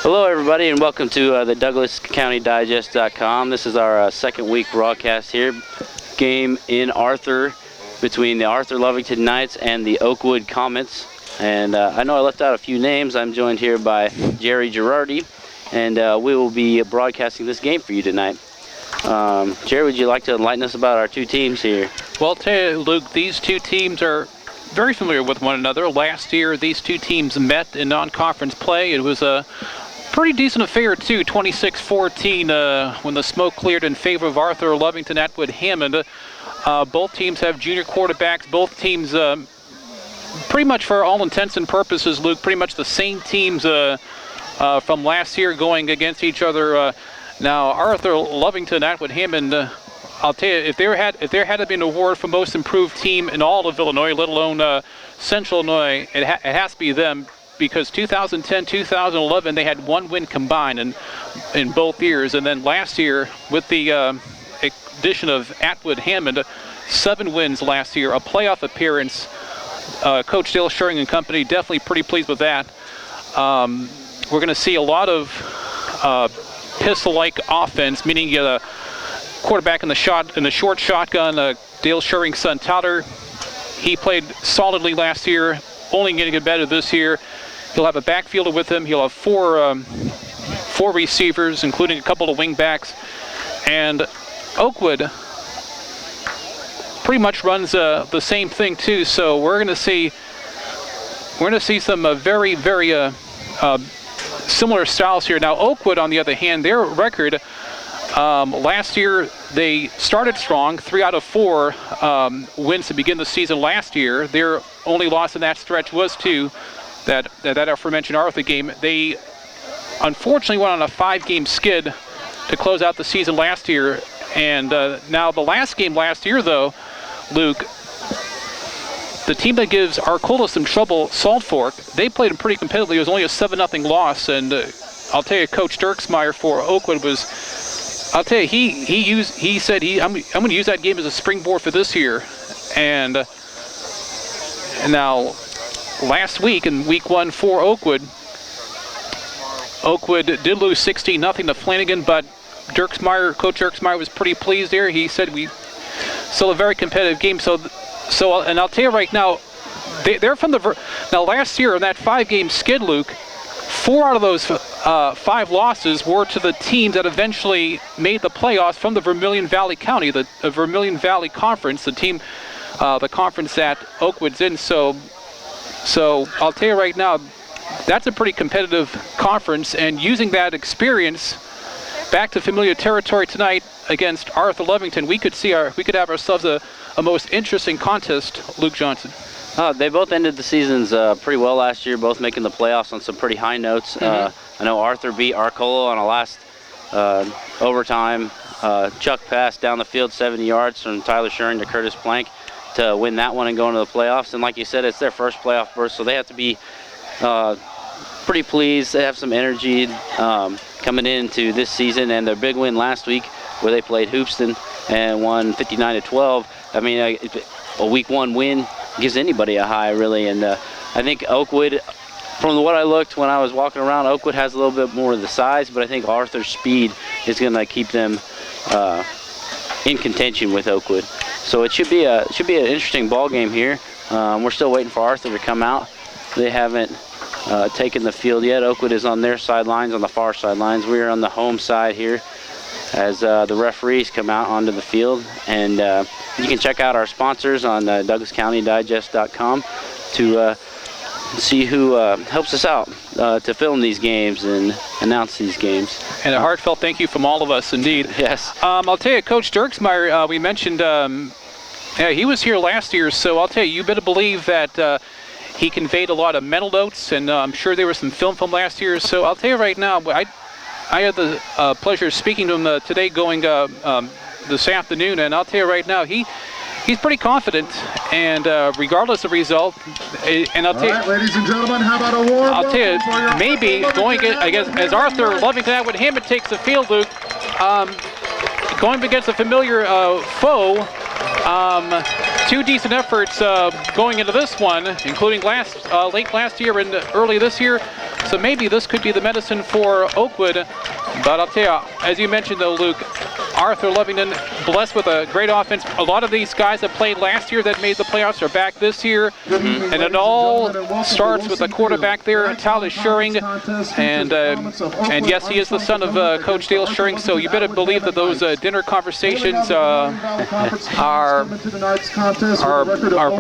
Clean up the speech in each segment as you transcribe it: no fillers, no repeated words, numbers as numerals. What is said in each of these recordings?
Hello everybody and welcome to the DouglasCountyDigest.com. This is our second week broadcast here. Game in Arthur between the Arthur Lovington Knights and the Oakwood Comets. And I know I left out a few names. I'm joined here by Jerry Girardi, and we will be broadcasting this game for you tonight. Jerry, would you like to enlighten us about our two teams here? Well, I'll tell you, Luke, these two teams are very familiar with one another. Last year, these two teams met in non-conference play. It was a pretty decent affair, too, 26-14 when the smoke cleared in favor of Arthur Lovington Atwood Hammond. Both teams have junior quarterbacks. Both teams, pretty much for all intents and purposes, Luke, pretty much the same teams from last year going against each other. Now, Arthur Lovington Atwood Hammond, I'll tell you, if there had to be an award for most improved team in all of Illinois, let alone Central Illinois, it has to be them, because 2010-2011 they had one win combined in both years, and then last year with the addition of Atwood Hammond, 7 wins last year, a playoff appearance. Coach Dale Shuring and company definitely pretty pleased with that. We're going to see a lot of pistol-like offense, meaning you get a quarterback in the short shotgun. Dale Shuring's son Tyler, he played solidly last year, only getting it better this year. He'll have a backfielder with him. He'll have four receivers, including a couple of wing backs. And Oakwood pretty much runs the same thing too. So we're going to see some very similar styles here. Now Oakwood, on the other hand, their record last year, they started strong, 3 out of 4 wins to begin the season last year. Their only loss in that stretch was to that aforementioned Arthur game. They unfortunately went on a 5-game skid to close out the season last year. And now the last game last year, though, Luke, the team that gives Arcola some trouble, Salt Fork, they played them pretty competitively. It was only a 7-0 loss. And I'll tell you, Coach Dirksmeyer for Oakwood was, I'll tell you, he said I'm going to use that game as a springboard for this year. And now, last week in week 1 for Oakwood did lose 16-0 to Flanagan, but Coach Dirksmeyer was pretty pleased there. He said we still a very competitive game. So, and I'll tell you right now, they're from now last year in that 5-game skid, Luke, 4 out of those 5 losses were to the teams that eventually made the playoffs from the Vermilion Valley County, the Vermilion Valley Conference, the conference that Oakwood's in. So I'll tell you right now, that's a pretty competitive conference, and using that experience back to familiar territory tonight against Arthur Lovington, we could have ourselves a most interesting contest, Luke Johnson. They both ended the seasons pretty well last year, both making the playoffs on some pretty high notes. I know Arthur beat Arcola on a last overtime chuck pass down the field, 70 yards from Tyler Shuring to Curtis Plank to win that one and go into the playoffs. And like you said, it's their first playoff berth, so they have to be pretty pleased. They have some energy coming into this season, and their big win last week where they played Hoopston and won 59-12. I mean, a week 1 win gives anybody a high, really. And I think Oakwood, from what I looked when I was walking around, Oakwood has a little bit more of the size, but I think Arthur's speed is going to keep them in contention with Oakwood. So it should be an interesting ball game here. We're still waiting for Arthur to come out. They haven't taken the field yet. Oakwood is on their sidelines, on the far sidelines. We're on the home side here as the referees come out onto the field. And you can check out our sponsors on DouglasCountyDigest.com to see who helps us out to film these games and announce these games. And a heartfelt thank you from all of us, indeed. Yes. I'll tell you, Coach Dirksmeyer, we mentioned, he was here last year, so I'll tell you, you better believe that he conveyed a lot of mental notes, and I'm sure there was some film from last year. So I'll tell you right now, I had the pleasure of speaking to him today going this afternoon, and I'll tell you right now, he's pretty confident, and regardless of result, and I'll tell you, ladies and gentlemen, how about a warm I'll tell you, maybe going, I guess, as Arthur Lovington Atwood Hammond takes the field, Luke, going against a familiar foe, 2 decent efforts going into this one, including late last year and early this year. So maybe this could be the medicine for Oakwood. But I'll tell you, as you mentioned though, Luke, Arthur Lovington blessed with a great offense. A lot of these guys that played last year that made the playoffs are back this year. And it all starts with the quarterback there, Tyler Schuring. And yes, he is the son of Coach Dale Schuring, so you better believe that those dinner conversations are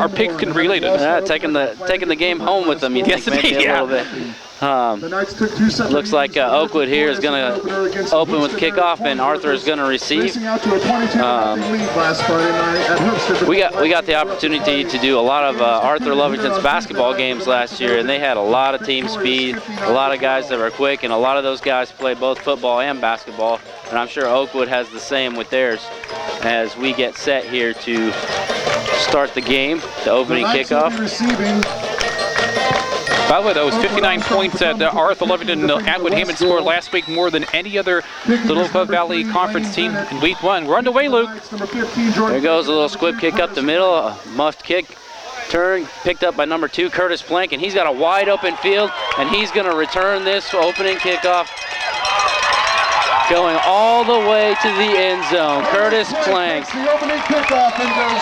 pigskin related. Yeah, taking the game home with them, you think, maybe a little bit. Looks like Oakwood here is going to open with kickoff, and Arthur is going to receive. We got the opportunity to do a lot of Arthur Lovington's basketball games last year, and they had a lot of team speed, a lot of guys that were quick, and a lot of those guys play both football and basketball. And I'm sure Oakwood has the same with theirs as we get set here to start the game, the opening kickoff. By the way, those 59 points that Arthur Lovington and Atwood Hammond scored last week, more than any other Little Valley Conference team in Week 1. We're underway, Luke. There goes a little squib kick up the middle, a muffed kick. Turn, picked up by number 2, Curtis Plank, and he's got a wide open field, and he's going to return this opening kickoff going all the way to the end zone. Curtis Plank,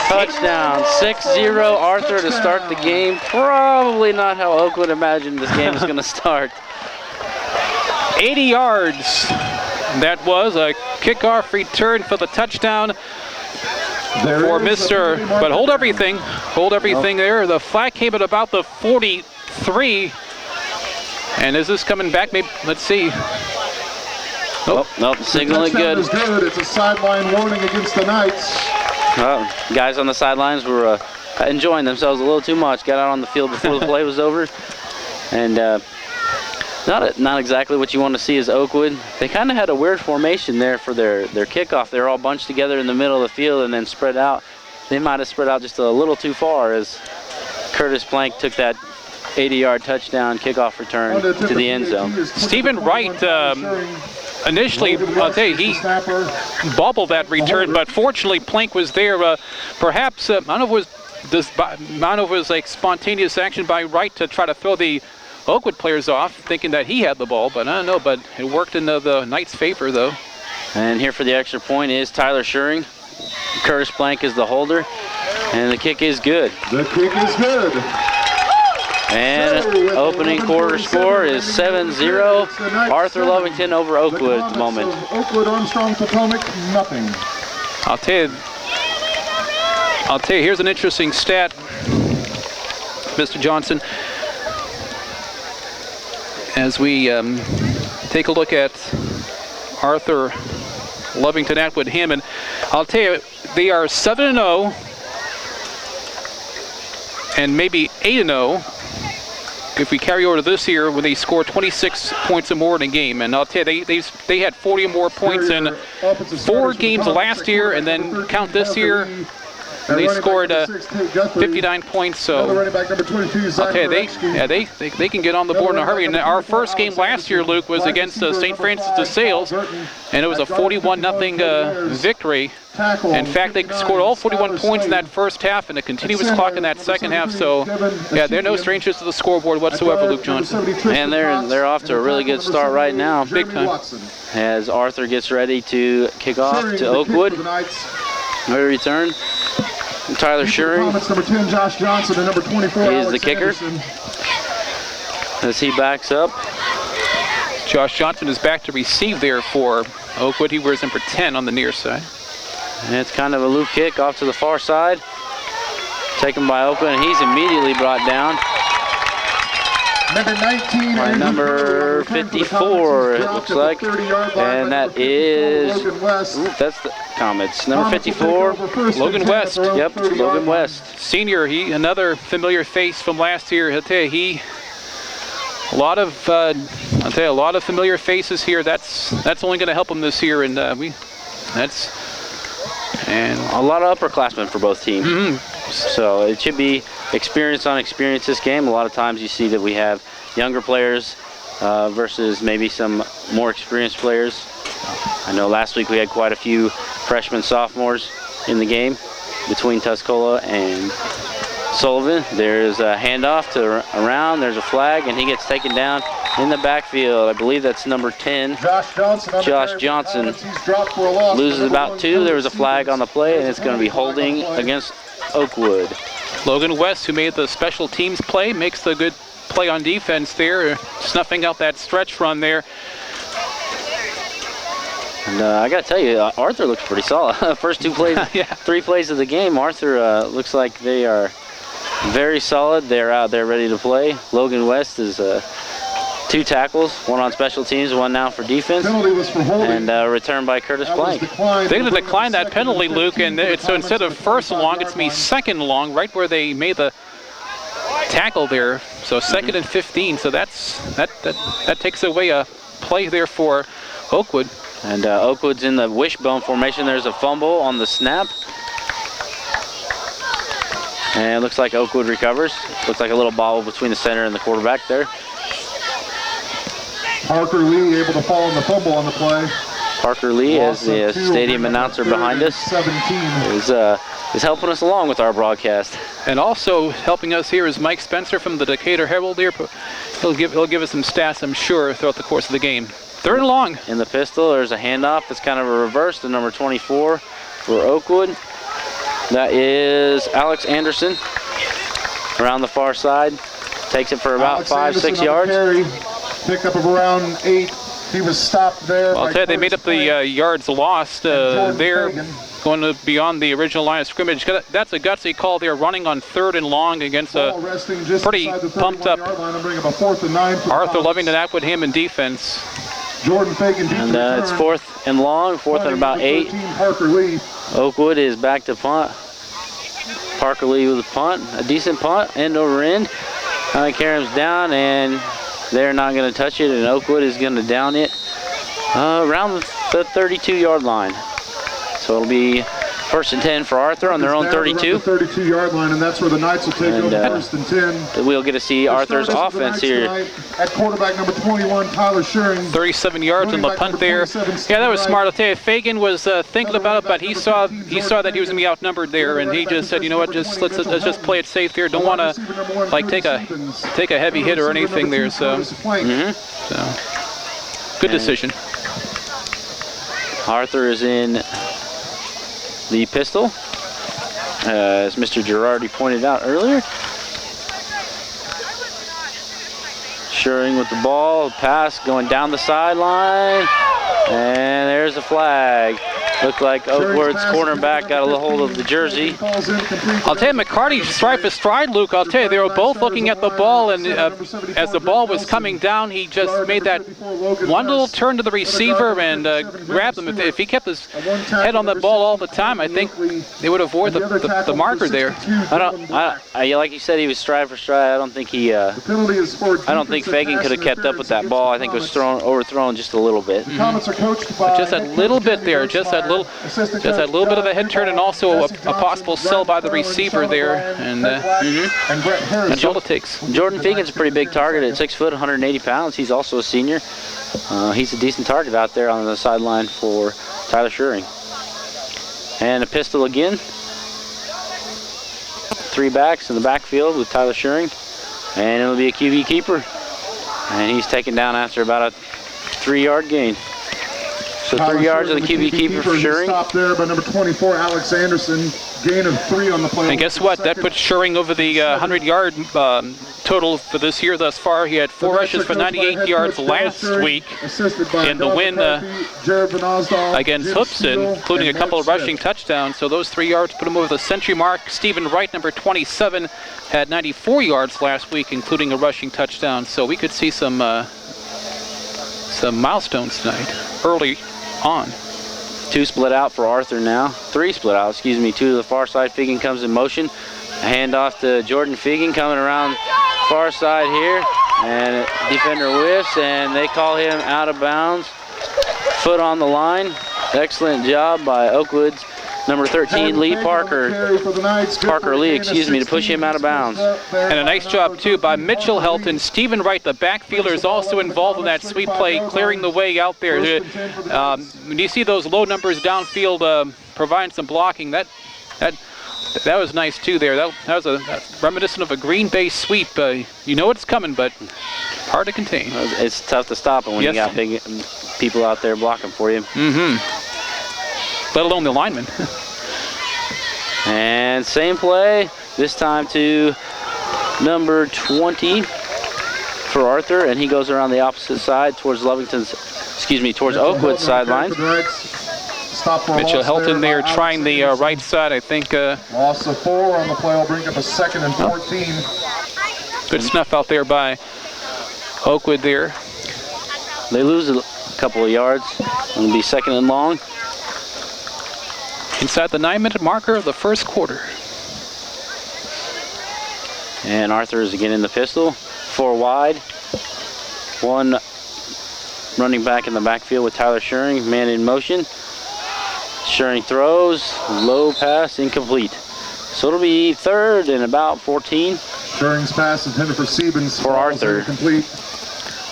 touchdown, 6-0 Arthur to start the game. Probably not how Oakwood imagined this game is going to start. 80 yards. That was a kickoff return for the touchdown for Mr. But hold everything there. The flag came at about the 43. And is this coming back? Maybe, let's see. Nope, signaling good. It's a sideline warning against the Knights. Guys on the sidelines were enjoying themselves a little too much. Got out on the field before the play was over. And not exactly what you want to see is Oakwood. They kind of had a weird formation there for their kickoff. They were all bunched together in the middle of the field and then spread out. They might have spread out just a little too far as Curtis Plank took that 80-yard touchdown kickoff return to the end zone. Stephen Wright, initially, I'll tell you, he bobbled that return, but fortunately Plank was there. Perhaps, I don't know if it was like spontaneous action by Wright to try to throw the Oakwood players off, thinking that he had the ball, but I don't know, but it worked in the Knights' favor, though. And here for the extra point is Tyler Schuring. Curtis Plank is the holder, and the kick is good. The kick is good. And opening quarter score is 7-0. Arthur Lovington over Oakwood at the moment. Oakwood, Armstrong, Potomac, nothing. I'll tell you, here's an interesting stat, Mr. Johnson. As we take a look at Arthur Lovington, Atwood Hammond, I'll tell you, they are 7-0 and maybe 8-0 if we carry over to this year when they score 26 points or more in a game. And I'll tell you, they had 40 or more points in 4 games last year, and then count this year, and they scored 59 points. So I'll tell you, they can get on the board in a hurry. And our first game last year, Luke, was against St. Francis de Sales, and it was a 41-0 victory. In fact, they scored all 41 points in that first half and a continuous clock in that second half. So, yeah, they're no strangers to the scoreboard whatsoever, Luke Johnson. And they're off to a really good start right now. Big time. As Arthur gets ready to kick off to Oakwood. Ready return. Tyler Schuring. Number 10, Josh Johnson, and number 24, he is the kicker. As he backs up. Josh Johnson is back to receive there for Oakwood. He wears number 10 on the near side. And it's kind of a loop kick off to the far side. Taken by Oakwood, and he's immediately brought down. Number 19. By number 54, it looks like. And that is, that's the Comets. Number 54. Logan West. Yep, Logan West. Senior, he another familiar face from last year. I'll tell you, a lot of familiar faces here. That's only going to help him this year, and and a lot of upperclassmen for both teams. Mm-hmm. So it should be experience on experience this game. A lot of times you see that we have younger players versus maybe some more experienced players. I know last week we had quite a few freshmen, sophomores in the game between Tuscola and Sullivan. There's a handoff to around, there's a flag, and he gets taken down in the backfield. I believe that's number 10. Josh Johnson loses about 2. There was a flag on the play, and it's going to be holding against Oakwood. Logan West, who made the special teams play, makes the good play on defense there, snuffing out that stretch run there. And I got to tell you, Arthur looks pretty solid. First 2 plays, Yeah. 3 plays of the game, Arthur looks like they are very solid. They're out there ready to play. Logan West is 2 tackles, 1 on special teams, 1 now for defense, Penalty was for holding. and returned by Curtis Plank. They're going to decline that penalty, Luke, and so instead of first and long, it's me second and long, right where they made the tackle there. So 2nd and 15. So that takes away a play there for Oakwood. And Oakwood's in the wishbone formation. There's a fumble on the snap. And it looks like Oakwood recovers. Looks like a little bobble between the center and the quarterback there. Parker Lee able to fall on the fumble on the play. Parker Lee, as the stadium announcer behind us, 17. is helping us along with our broadcast. And also helping us here is Mike Spencer from the Decatur Herald here. He'll give us some stats, I'm sure, throughout the course of the game. 3rd and long. In the pistol, there's a handoff. It's kind of a reverse to number 24 for Oakwood. That is Alex Anderson around the far side. Takes it for about 5-6 yards. Carry, pickup of around 8. He was stopped there. Well, I'll tell you, they made up the yards lost there, going to beyond the original line of scrimmage. That's a gutsy call there, running on 3rd and long against a pretty pumped up Arthur Lovington Atwood Hammond defense. Jordan Fagan, and it's 4th and long, 4th and about 8. Parker Lee. Oakwood is back to punt. Parker Lee with a punt, a decent punt, end over end. Carries down, and they're not going to touch it, and Oakwood is going to down it around the 32-yard line. So it'll be 1st and 10 for Arthur on their own 32. 32-yard line, and that's where the Knights will take over 1st and 10. We'll get to see Arthur's offense here. At quarterback number 21, Tyler Shearing. 37 yards on the punt there. Yeah, that was smart. I'll tell you, Fagan was thinking about it, but he saw that he was going to be outnumbered there, and he just said, you know what, let's just play it safe here. Don't want to like take a heavy hit or anything there. So, good decision. Arthur is in the pistol, as Mr. Girardi pointed out earlier. Shearing with the ball, pass going down the sideline, and there's a flag. Looked like Oakwood's cornerback got a hold of the jersey. I'll tell you, McCarty stride for stride, Luke. I'll tell you, they were both looking at the ball, and as the ball was coming down, he just made that one little turn to the receiver and grabbed him. If he kept his head on the ball all the time, I think they would avoid the marker there. Like you said, he was stride for stride. I don't think Fagan could have kept up with that ball. I think it was overthrown just a little bit. Just that little bit there, just that little bit of a head turn, and also a possible sell by the receiver there, and that's all it takes. Jordan Fagan's a pretty big target at 6 foot, 180 pounds. He's also a senior. He's a decent target out there on the sideline for Tyler Shearing. And a pistol again. 3 backs in the backfield with Tyler Shearing, and it'll be a QB keeper, and he's taken down after about a 3-yard gain. So 3 yards on the QB keeper for Shearing. Stopped there by number 24, Alex Anderson. Gain of 3 on the play. And guess what? That puts Shearing over the 100-yard total for this year thus far. He had 4 rushes for 98 yards last week in the win against Hoopson, including a couple of rushing touchdowns. So those 3 yards put him over the century mark. Stephen Wright, number 27, had 94 yards last week, including a rushing touchdown. So we could see some milestones tonight, early on. 2 split out for Arthur now. 3 split out, excuse me. 2 to the far side. Fegan comes in motion. A handoff to Jordan Fegan coming around far side here. And defender whiffs, and they call him out of bounds. Foot on the line. Excellent job by Oakwood's number 13, Lee Parker. Parker Lee, excuse me, to push him out of bounds. And a nice job, too, by Mitchell Helton. Stephen Wright, the backfielder, is also involved in that sweep play, clearing the way out there. When you see those low numbers downfield providing some blocking, that That was nice too there. That was a reminiscent of a Green Bay sweep. You know it's coming, but hard to contain. It's tough to stop it when you got big people out there blocking for you. Let alone the linemen. And same play, this time to number 20 for Arthur, and he goes around the opposite side towards towards Oakwood's sideline. Mitchell Helton there trying the right side, I think. Loss of 4 on the play will bring up a 2nd and 14. Good snuff out there by Oakwood there. They lose a couple of yards. It'll be 2nd and long. Inside the 9-minute marker of the first quarter. And Arthur is again in the pistol. 4 wide. 1 running back in the backfield with Tyler Schuring, man in motion. Schuring throws, low pass, incomplete. So it'll be 3rd and about 14. Schuring's pass intended for Siebens for Arthur. Incomplete.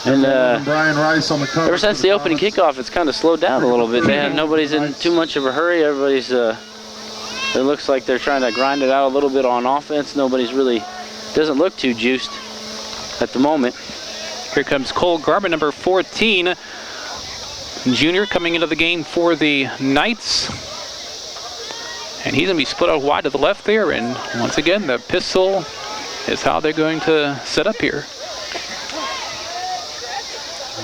And Brian Rice on the cover. Ever since the opening kickoff, it's kind of slowed down a little bit. Nobody's in too much of a hurry. Everybody's, it looks like they're trying to grind it out a little bit on offense. Nobody's really, doesn't look too juiced at the moment. Here comes Cole Garber, number 14. Junior coming into the game for the Knights. And he's going to be split out wide to the left there. And once again, the pistol is how they're going to set up here.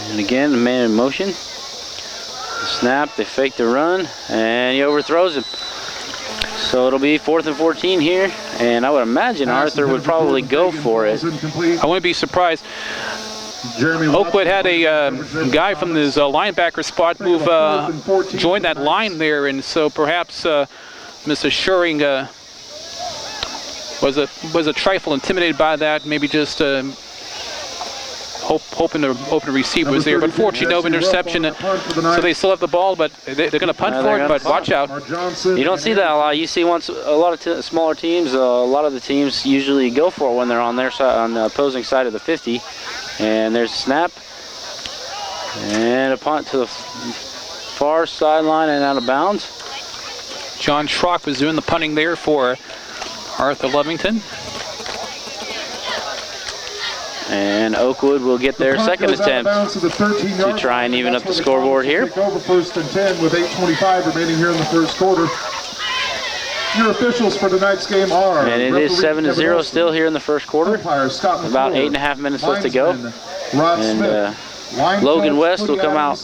And again, the man in motion. The snap, they fake the run, and he overthrows him. So it'll be 4th and 14 here. And I would imagine Arthur would probably go for it. I wouldn't be surprised. Oakwood had a guy from his linebacker spot move, join that line there, and so perhaps Mr. Schuring was a trifle intimidated by that. Maybe just hoping the open receiver was there, but fortunately no interception. So they still have the ball, but they're going to punt for it. But watch out! You don't see that a lot. You see a lot of smaller teams. A lot of the teams usually go for it when they're on their side, on the opposing side of the 50. And there's a snap, and a punt to the far sideline and out of bounds. John Schrock was doing the punting there for Arthur Lovington. And Oakwood will get their 2nd attempt to try and even up the scoreboard here. Over 1st and 10 with 8:25 remaining here in the first quarter. Your officials for tonight's game are... And it is 7-0 still here in the first quarter. About 8.5 minutes left to go. And Logan West will come out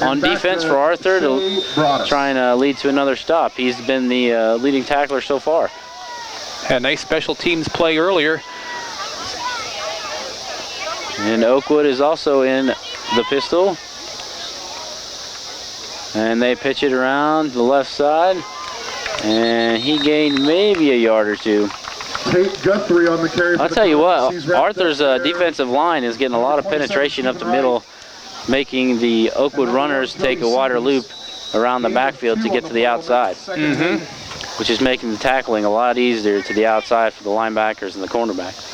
on defense for Arthur to try and lead to another stop. He's been the leading tackler so far. Had a nice special teams play earlier. And Oakwood is also in the pistol. And they pitch it around the left side. And he gained maybe a yard or 2. Guthrie on the carry. I'll tell you what, Arthur's defensive line is getting a lot of penetration up the middle, making the Oakwood runners take a wider loop around the backfield to get to the outside, which is making the tackling a lot easier to the outside for the linebackers and the cornerback.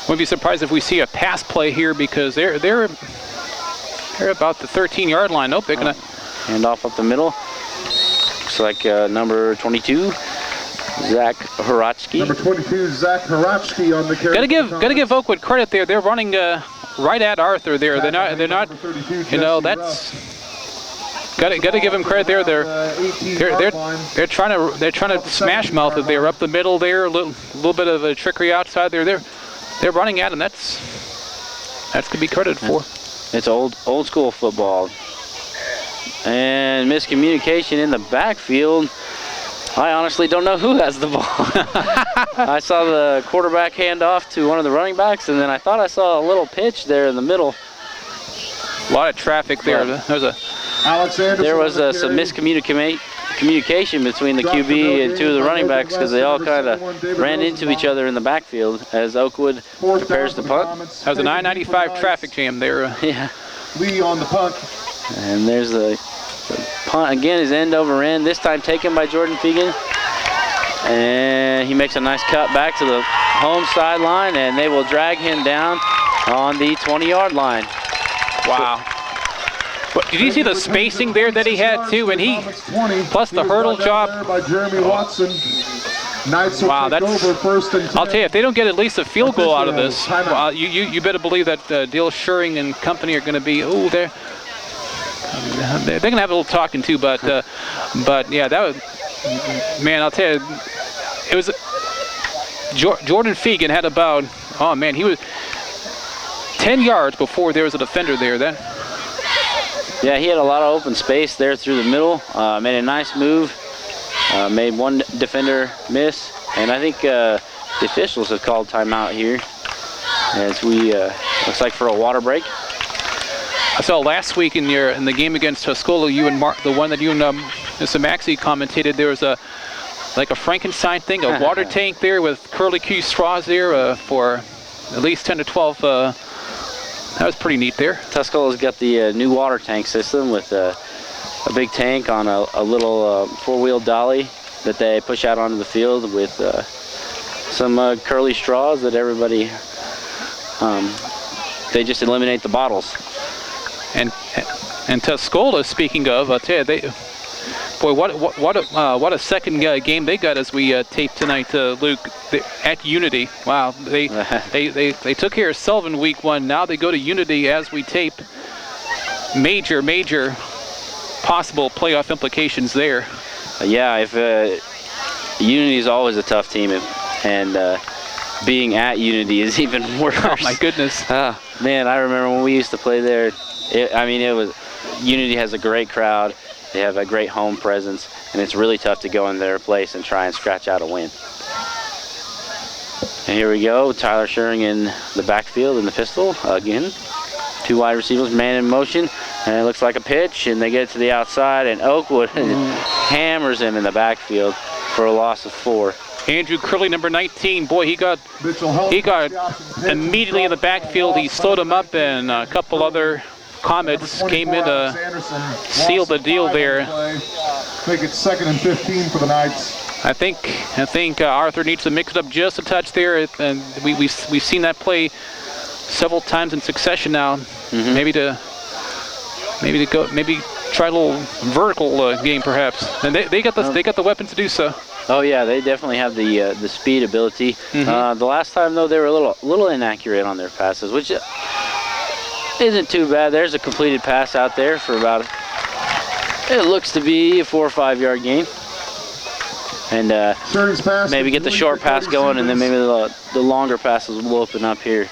Wouldn't be surprised if we see a pass play here because they're about the 13-yard line. Nope, they're gonna hand off up the middle. Looks like number 22, Zach Haratsky. Number 22, Zach Haratsky on the carry. Gotta give Oakwood credit there. They're running right at Arthur there. They're not. You know, that's. Gotta give them credit there. They're trying to smash mouth it there up the middle there. A little bit of a trickery outside there. They're running at him. That's to be credited for. It's old school football. And miscommunication in the backfield. I honestly don't know who has the ball. I saw the quarterback hand off to one of the running backs, and then I thought I saw a little pitch there in the middle. A lot of traffic there. There was some miscommunication between the QB and 2 of the running backs because they all kind of ran into each other in the backfield as Oakwood prepares to punt. That was a 995 traffic jam there. Yeah. Lee on the punt. And there's the punt again, is end over end, this time taken by Jordan Fegan. And he makes a nice cut back to the home sideline, and they will drag him down on the 20-yard line. Wow. But did you see the spacing there that he had too? And plus the hurdle job. By Jeremy Watson. Knights will take over first and 10. I'll tell you, if they don't get at least a field goal out of this, well, you better believe that Dale Schuring and company are going to be, they're going to have a little talking too, but yeah, that was, man, I'll tell you, it was, Jordan Fegan had about, oh man, he was 10 yards before there was a defender there then. Yeah, he had a lot of open space there through the middle, made a nice move. Made one defender miss, and I think the officials have called timeout here as we looks like for a water break. I saw last week in the game against Tuscola, you and Mark, the one that you and Mr. Maxey commentated, there was like a Frankenstein thing, a water tank there with curly-Q straws there for at least 10 to 12. That was pretty neat there. Tuscola's got the new water tank system with a big tank on a little four-wheel dolly that they push out onto the field with some curly straws that everybody, they just eliminate the bottles. And Tuscola, speaking of, I'll tell you, boy, what a second game they got as we taped tonight, Luke, at Unity. Wow, they took care of Sullivan week 1. Now they go to Unity as we tape. Major possible playoff implications there. Yeah, if Unity is always a tough team, and being at Unity is even worse. Oh my goodness! Man, I remember when we used to play there. It was Unity has a great crowd. They have a great home presence, and it's really tough to go in their place and try and scratch out a win. And here we go, Tyler Schuring in the backfield in the pistol again. 2 wide receivers, man in motion, and it looks like a pitch, and they get it to the outside, and Oakwood hammers him in the backfield for a loss of 4. Andrew Curley, number 19, boy, he got immediately in the backfield. He slowed him up, and a couple other Comets came in to seal the deal there. I think it's 2nd and 15 for the Knights. I think Arthur needs to mix it up just a touch there, and we've seen that play several times in succession now. Maybe try a little vertical game perhaps, and they got the weapons to do so. Oh yeah, they definitely have the speed ability. The last time though, they were a little inaccurate on their passes, which isn't too bad. There's a completed pass out there for about, it looks to be a 4 or 5 yard gain. And maybe get the short pass going, and then maybe the longer passes will open up here.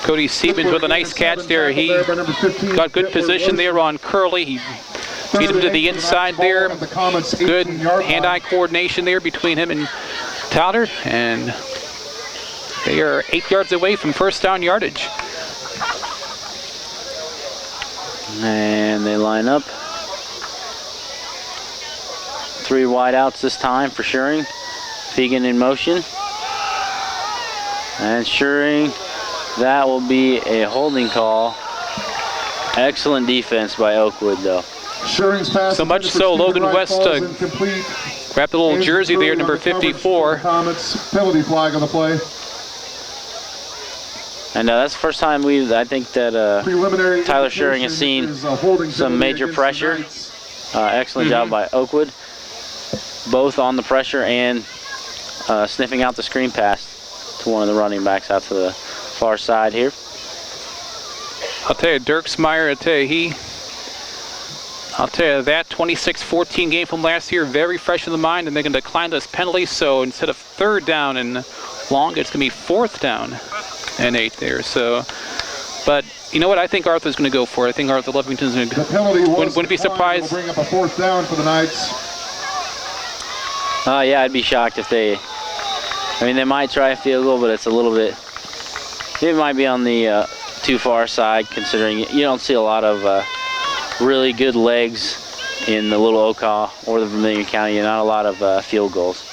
Cody Siemens with a nice catch there. He got good position there on Curley. He beat him to the inside there. Good hand-eye coordination there between him and Towder, and they are 8 yards away from first down yardage. And they line up. 3 wide outs this time for Schuring. Fegan in motion. And Schuring, that will be a holding call. Excellent defense by Oakwood though. Schuring's pass so much so Logan West grabbed the little jersey there, number 54. Penalty flag on the play. And that's the first time I think that Tyler Schuring has seen some major pressure. Excellent job by Oakwood, both on the pressure and sniffing out the screen pass to one of the running backs out to the far side here. I'll tell you, Dirksmeyer, I'll tell you that 26-14 game from last year, very fresh in the mind, and they're going to decline this penalty. So instead of 3rd down and long, it's going to be 4th down and 8 there. So, but you know what? I think Arthur's going to go for it. I think Arthur Lovington's going to go. The penalty wouldn't be surprised. Bring up a 4th down for the Knights. Yeah, I'd be shocked if they. They might try a field goal, but it's a little bit. It might be on the too far side, considering you don't see a lot of really good legs in the Little Okaw or the Vermilion County. Not a lot of field goals.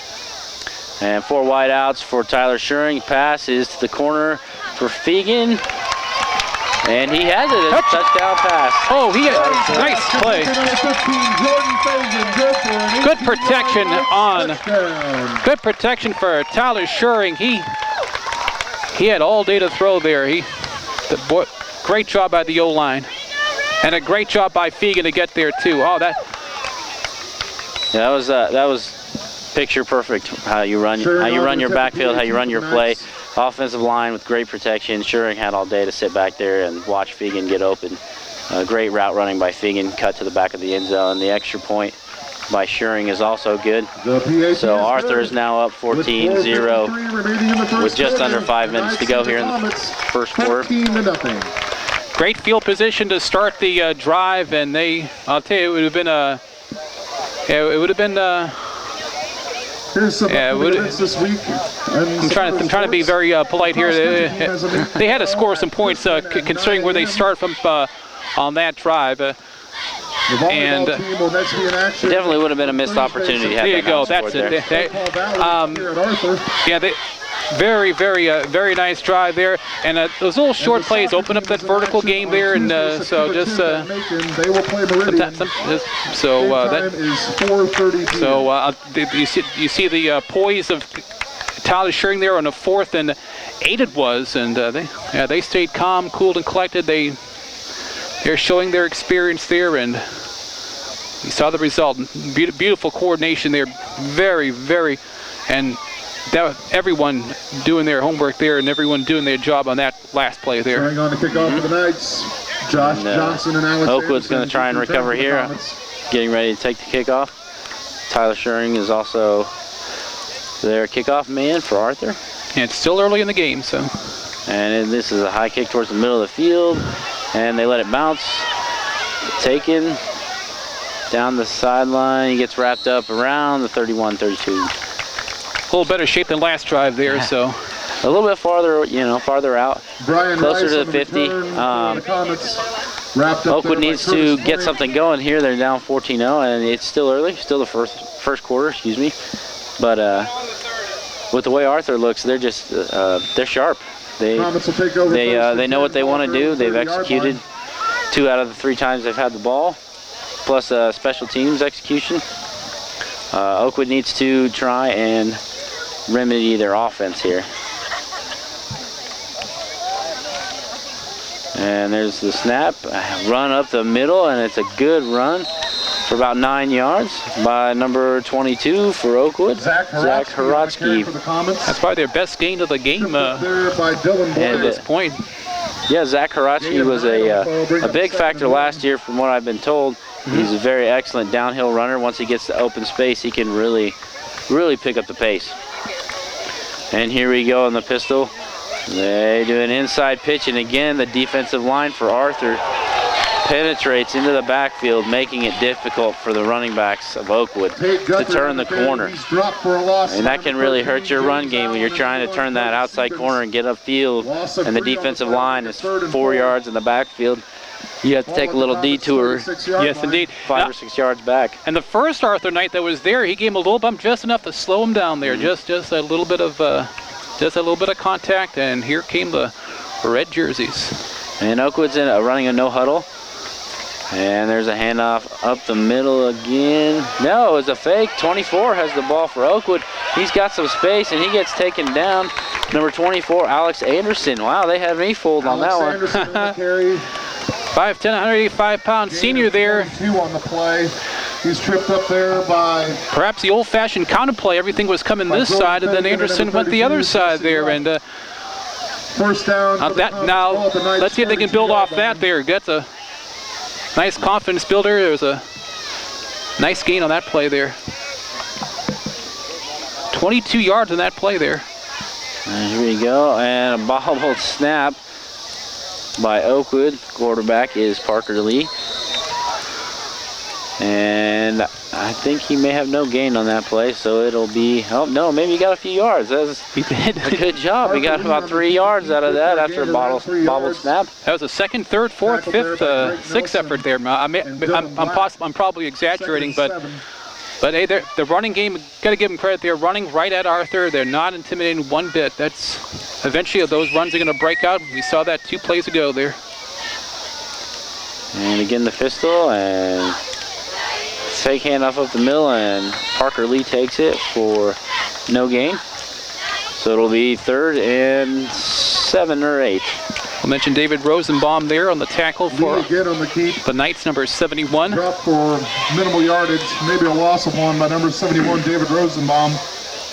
And 4 wide outs for Tyler Schuring. Pass is to the corner for Fegan. And he has it. It's a touchdown pass. Oh, he had a nice play. Good protection for Tyler Schuring. He had all day to throw there. Great job by the O-line. And a great job by Fegan to get there too. Oh, that. Yeah, that was picture perfect. How you run your backfield, how you run your play. Offensive line with great protection. Shuring had all day to sit back there and watch Fegan get open. Great route running by Fegan, cut to the back of the end zone. The extra point by Shuring is also good. So Arthur is now up 14-0 with just under 5 minutes to go here in the first quarter. Great field position to start the drive, and I'll tell you, it would have been Here's some events this week. I'm trying to be very polite here. They had to score some points considering where they start from on that drive. And it definitely would have been a missed opportunity. There you go. That's it. Very, very nice drive there. And those little short plays open up that vertical game there. And so just you see the poise of Tyler Shuring there on the 4th and 8 it was, and they stayed calm, cooled, and collected. They're showing their experience there, and you saw the result. Beautiful coordination there, very, and everyone doing their homework there, and everyone doing their job on that last play there. Trying on to kick off for the Knights. Josh Johnson and Alex Oakwood's going to try and recover here, getting ready to take the kickoff. Tyler Shuring is also their kickoff man for Arthur. And it's still early in the game, so. And this is a high kick towards the middle of the field, and they let it bounce. Taken down the sideline. He gets wrapped up around the 31-32. A little better shape than last drive there, yeah. So. A little bit farther, farther out, closer to the 50. Oakwood needs to get something going here. They're down 14-0, and it's still early, still the first quarter, excuse me. But with the way Arthur looks, they're just they're sharp. They know what they want to do. They've executed 2 out of the 3 times they've had the ball, plus special teams execution. Oakwood needs to try and remedy their offense here. And there's the snap, run up the middle, and it's a good run for about 9 yards by number 22 for Oakwood, Zach Haratsky. That's probably their best gain of the game at this point. Yeah, Zach Haratsky was a big factor last year from what I've been told. He's a very excellent downhill runner. Once he gets to open space, he can really pick up the pace. And here we go in the pistol. They do an inside pitch, and again, the defensive line for Arthur penetrates into the backfield, making it difficult for the running backs of Oakwood to turn the corner. And that can really hurt your run game when you're trying to turn that outside corner and get upfield, and the defensive line is 4 yards in the backfield. You have to take a little detour. Yes, indeed. 5 or 6 yards back. And the first Arthur Knight that was there, he gave him a little bump just enough to slow him down there. Just a little bit of contact, and here came the red jerseys. And Oakwood's running a no huddle. And there's a handoff up the middle again. No, it was a fake. 24 has the ball for Oakwood. He's got some space, and he gets taken down. Number 24, Alex Anderson. Wow, they had me fooled on that one. 5'10", 185-pound senior there. 2 on the play. He's tripped up there by... Perhaps the old-fashioned counter play. Everything was coming this side, and then Anderson went the other side there. And first down. Now, let's see if they can build off that there. That's a nice confidence builder. There's a nice gain on that play there. 22 yards on that play there. And here we go, and a bobbled snap by Oakwood. Quarterback is Parker Lee. And I think he may have no gain on that play, so it'll be, oh no, maybe he got a few yards. That was a good job. He got about 3 yards out of that after a bobbled snap. That was a second, third, fourth, fifth, sixth effort there. I'm probably exaggerating, but hey, the running game, got to give them credit. They're running right at Arthur. They're not intimidating one bit. That's eventually those runs are going to break out. We saw that 2 plays ago there. And again the pistol, and fake handoff up the middle, and Parker Lee takes it for no gain. So it'll be 3rd and 7 or 8. We'll mention David Rosenbaum there on the tackle for again on the keep. the Knights, number 71. Drop for minimal yardage, maybe a loss of one by number 71, David Rosenbaum.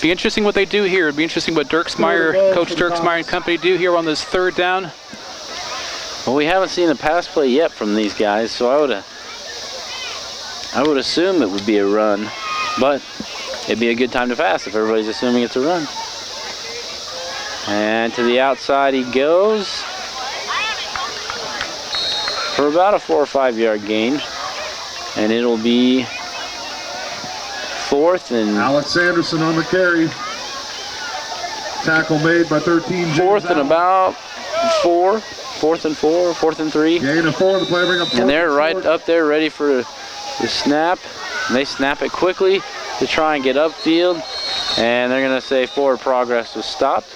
Be interesting what they do here. It'd be interesting what Coach Dirksmeyer and company do here on this third down. Well, we haven't seen a pass play yet from these guys, so I would assume it would be a run, but it'd be a good time to pass if everybody's assuming it's a run. And to the outside he goes for about a 4 or 5 yard gain, and it'll be 4th and Alex Anderson on the carry. Tackle made by 13. 4th and about 4. 4th and 4, 4th and 3. Gain of 4, the play bring up 4th and they're right up there ready for the snap. And they snap it quickly to try and get upfield, and they're going to say forward progress was stopped.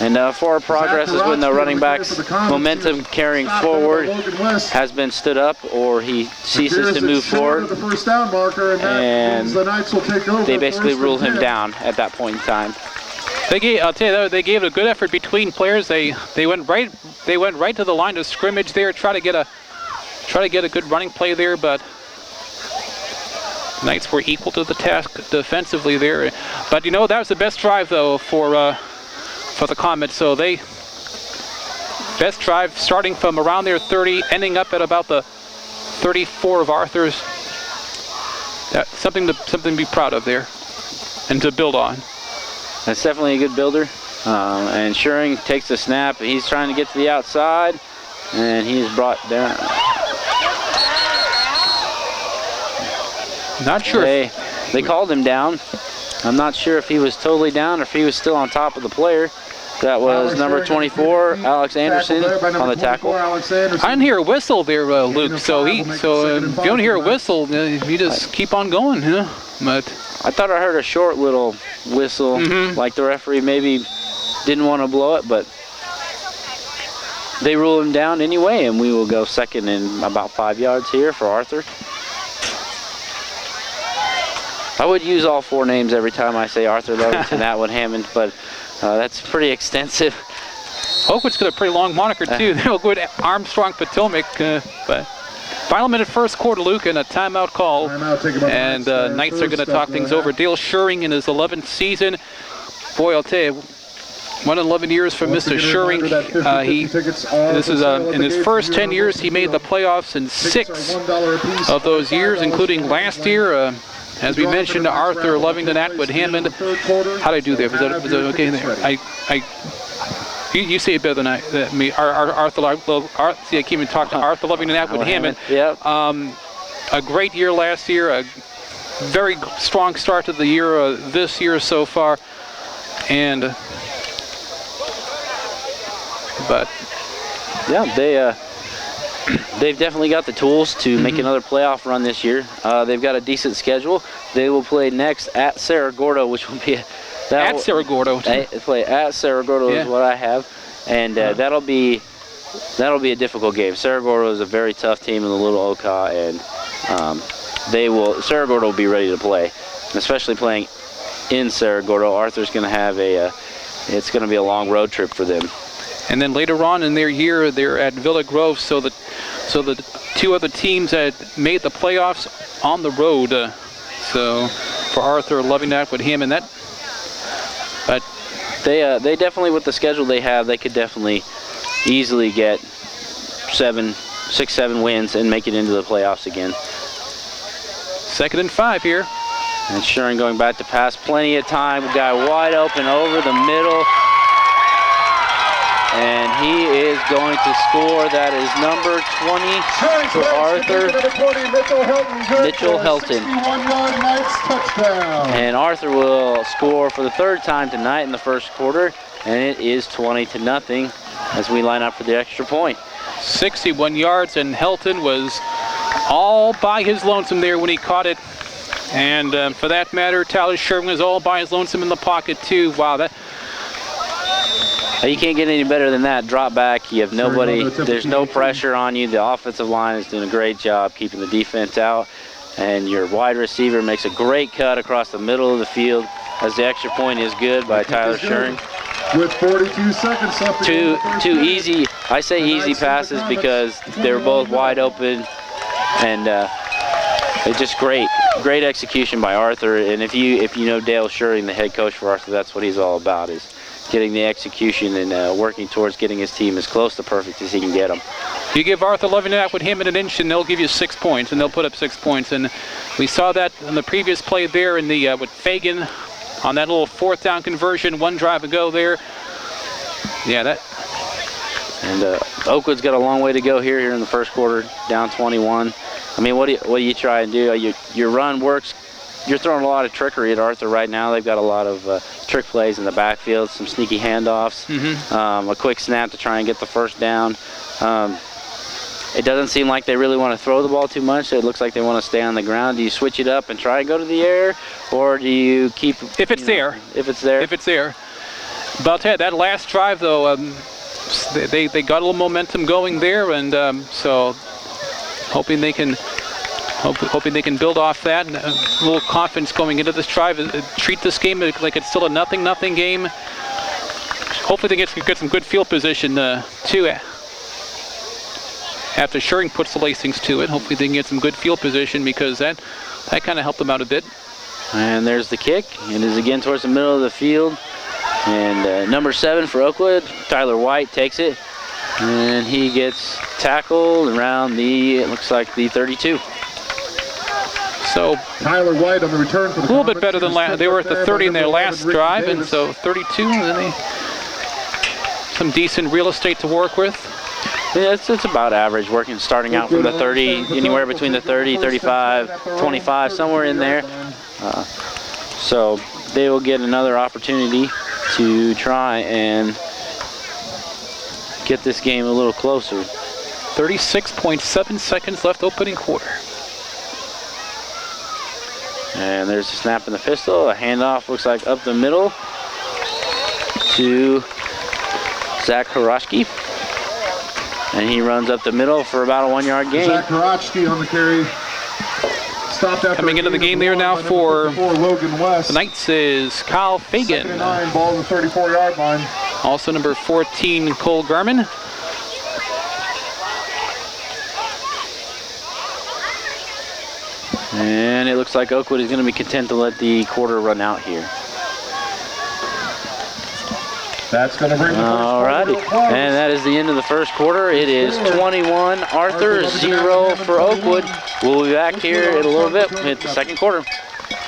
And forward progress is when the running back's momentum carrying forward has been stood up, or he ceases to move forward, and they basically rule him down at that point in time. I'll tell you, they gave it a good effort between players. They went right to the line of scrimmage there, try to get a good running play there, but Knights were equal to the task defensively there. But you know, that was the best drive though for the Comets. So they best drive starting from around their 30, ending up at about the 34 of Arthur's. That's something to be proud of there and to build on. That's definitely a good builder. And Schuring takes the snap. He's trying to get to the outside, and he's brought down. Not sure. They called him down. I'm not sure if he was totally down or if he was still on top of the player. That was number 24, Alex Anderson, on the tackle. I didn't hear a whistle there, Luke. So if you don't hear a whistle, you just keep on going, you know. But I thought I heard a short little whistle, like the referee maybe didn't want to blow it, but they rule him down anyway, and we will go second and about 5 yards here for Arthur. I would use all 4 names every time I say Arthur, Lovington, Atwood, Hammond, but that's pretty extensive. Oakwood's got a pretty long moniker too. Oakwood, Armstrong, Potomac, but final minute first quarter, Luke, and a timeout call. And Knights are going to talk things over. Dale Schuring in his 11th season. Boy, I'll tell you, 1 in 11 years for Mr. Schuring. This is in his first 10 years, he made the playoffs in 6 of those years, including last year. As we mentioned, Arthur, Lovington, Atwood, Hammond. How did I do there? Was that okay there? You say it better than me. Arthur, see, I can't even talk to Arthur, Lovington, Atwood, Hammond. Yep. A great year last year. A very strong start to the year this year so far. But yeah, they've definitely got the tools to make another playoff run this year. They've got a decent schedule. They will play next at Cerro Gordo, which will be Cerro Gordo. Play at Cerro Gordo is what I have, and that'll be a difficult game. Cerro Gordo is a very tough team in the Little Oka, and Cerro Gordo will be ready to play, and especially playing in Cerro Gordo. Arthur's going to have it's going to be a long road trip for them. And then later on in their year, they're at Villa Grove, so the 2 other teams that made the playoffs on the road. So for Arthur, Lovington, Atwood, Hammond, but they definitely, with the schedule they have, they could definitely easily get 6, 7 wins and make it into the playoffs again. 2nd and 5 here. And Schuring going back to pass, plenty of time. Guy wide open over the middle. And he is going to score. That is number 20 for Arthur, Mitchell Helton. And Arthur will score for the 3rd time tonight in the first quarter, and it is 20-0 as we line up for the extra point. 61 yards, and Helton was all by his lonesome there when he caught it. And for that matter, Tyler Sherman was all by his lonesome in the pocket too. Wow, you can't get any better than that. Drop back, you have nobody, there's no pressure on you. The offensive line is doing a great job keeping the defense out, and your wide receiver makes a great cut across the middle of the field as the extra point is good by Tyler Schuring. With 42 seconds left. Two easy, I say easy passes because they were both wide open, and it's just great execution by Arthur. And if you know Dale Schuring, the head coach for Arthur, that's what he's all about, is getting the execution and working towards getting his team as close to perfect as he can get them. You give Arthur Levinak with him in an inch, and they'll give you 6 points, and they'll put up 6 points. And we saw that in the previous play there in the with Fagan on that little 4th down conversion, 1 drive ago there. Yeah, that. And Oakwood's got a long way to go here in the first quarter, down 21. I mean, what do you try and do? Your run works. You're throwing a lot of trickery at Arthur right now. They've got a lot of trick plays in the backfield, some sneaky handoffs, a quick snap to try and get the first down. It doesn't seem like they really want to throw the ball too much. It looks like they want to stay on the ground. Do you switch it up and try and go to the air, or do you keep? If it's there. If it's there. If it's there. But I'll tell you, that last drive though, they got a little momentum going there, and so hoping they can build off that, and a little confidence going into this drive. Treat this game like it's still a nothing game. Hopefully they get some good field position too. After Schuring puts the lacings to it, hopefully they can get some good field position, because that kind of helped them out a bit. And there's the kick. It is again towards the middle of the field. And number 7 for Oakwood, Tyler White, takes it. And he gets tackled around it looks like the 32. So Tyler White on the return for the a little bit better than last. They were at the 30 in their last drive, and so 32, and then some decent real estate to work with. Yeah, it's about average, starting out from the 30, anywhere between the 30, 35, 25, somewhere in there. So they will get another opportunity to try and get this game a little closer. 36.7 seconds left opening quarter. And there's a snap in the pistol, a handoff looks like up the middle to Zach Horoshki. And he runs up the middle for about a 1-yard gain. Zach Horoshki on the carry. Stopped after coming into the game there now for Logan West. The Knights is Kyle Fagan. 9, ball on the 34-yard line. Also number 14, Cole Garman. And it looks like Oakwood is going to be content to let the quarter run out here. That's going to bring the first Alrighty, and that is the end of the first quarter. It is 21 Arthur, 0 for Oakwood. We'll be back here in a little bit with the second quarter.